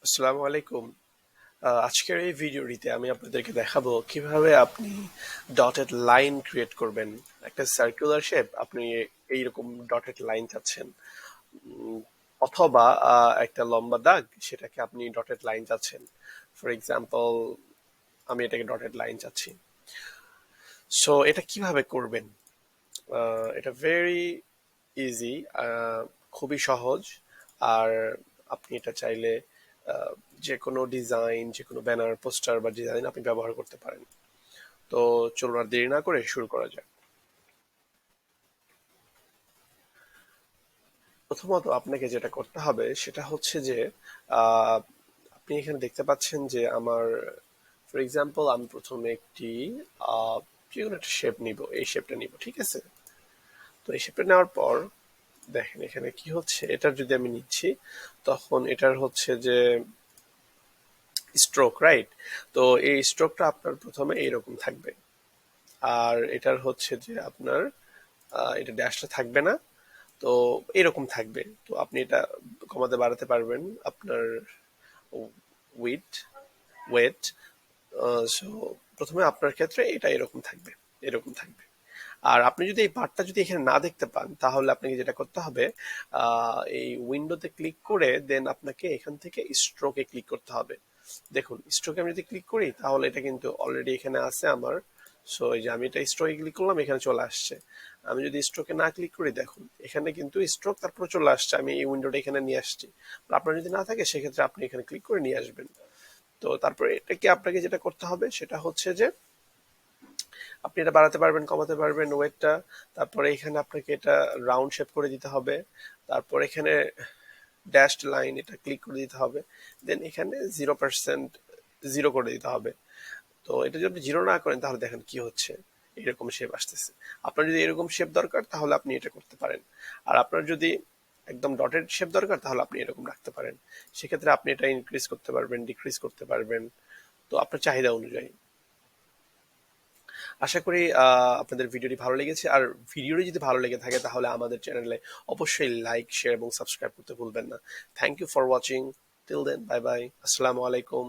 আসসালামু আলাইকুম। আজকের এই ভিডিওটিতে আমি আপনাদেরকে দেখাবো কিভাবে আপনি ডটেড লাইন ক্রিয়েট করবেন। একটা সার্কুলার শেপ আপনি এইরকম ডটেড লাইন চাচ্ছেন, উম, অথবা একটা লম্বা দাগ, সেটাকে আপনি ডটেড লাইন চাচ্ছেন। ফর এক্সাম্পল, আমি এটাকে ডটেড লাইন চাচ্ছি। সো এটা কিভাবে করবেন? এটা ভেরি ইজি, খুবই সহজ। আর আপনি এটা চাইলে আহ, যে কোনো ডিজাইন, যে কোনো ব্যানার, পোস্টার বা ডিজাইন আপনি ব্যবহার করতে পারেন। তো চলুন আর দেরি না করে শুরু করা যাক। প্রথমত আপনাকে যেটা করতে হবে সেটা হচ্ছে যে আহ, আপনি এখানে দেখতে পাচ্ছেন যে আমার, ফর এক্সাম্পল, আমি প্রথমে একটি আহ, যে কোনো একটা শেপ নিব, এই শেপটা নিব, ঠিক আছে? তো এই শেপটা নেওয়ার পর দেখেন এখানে কি হচ্ছে। এটার যদি আমি নিচ্ছি, তখন এটার হচ্ছে যে স্ট্রোক, রাইট? তো এই স্ট্রোকটা আপনার প্রথমে এইরকম থাকবে। আর এটার হচ্ছে যে আপনার এটা ড্যাশটা থাকবে না, তো এরকম থাকবে। তো আপনি এটা কমাতে বাড়াতে পারবেন আপনার উইথ ওয়েট। সো প্রথমে আপনার ক্ষেত্রে এটা এরকম থাকবে, এরকম থাকবে। আর আপনি যদি এই পার্টটা যদি এখানে না দেখতে পান, তাহলে আপনাকে যেটা করতে হবে, এই উইন্ডোতে ক্লিক করে দেন আপনাকে এখান থেকে স্ট্রোকে ক্লিক করতে হবে। দেখুন, স্ট্রোকে আমি যদি ক্লিক করি তাহলে এটা কিন্তু অলরেডি এখানে আছে আমার। সো এই যে আমি এটা স্ট্রোকে ক্লিক করলাম, এখানে চলে আসছে। আমি যদি স্ট্রোকে না ক্লিক করি, দেখুন এখানে কিন্তু স্ট্রোক তারপর চলে আসছে, আমি এই উইন্ডোটা এখানে নিয়ে আসছি। আপনার যদি না থাকে সেক্ষেত্রে আপনি এখানে ক্লিক করে নিয়ে আসবেন। তো তারপরে এটাকে আপনাকে যেটা করতে হবে সেটা হচ্ছে যে আপনি এটা বাড়াতে পারবেন, কমাতে পারবেন ওয়েটটা। তারপরে এখানে আপনাকে এটা রাউন্ড শেপ করে দিতে হবে। তারপর এখানে ড্যাশড লাইন, এটা ক্লিক করে দিতে হবে। দেন এখানে 0% জিরো করে দিতে হবে। তো এটা যদি আপনি জিরো না করেন তাহলে দেখেন কি হচ্ছে, এরকম শেপ আসতেছে। আপনার যদি এরকম শেপ দরকার তাহলে আপনি এটা করতে পারেন। আর আপনার যদি একদম ডটেড শেপ দরকার তাহলে আপনি এরকম রাখতে পারেন। সেক্ষেত্রে আপনি এটা ইনক্রিজ করতে পারবেন, ডিক্রিজ করতে পারবেন, তো আপনার চাহিদা অনুযায়ী। আশা করি আপনাদের ভিডিওটি ভালো লেগেছে। আর ভিডিওটি যদি ভালো লেগে থাকে তাহলে আমাদের চ্যানেলে অবশ্যই লাইক, শেয়ার এবং সাবস্ক্রাইব করতে ভুলবেন না। Thank you for watching. Till then, bye bye, আসসালামু আলাইকুম।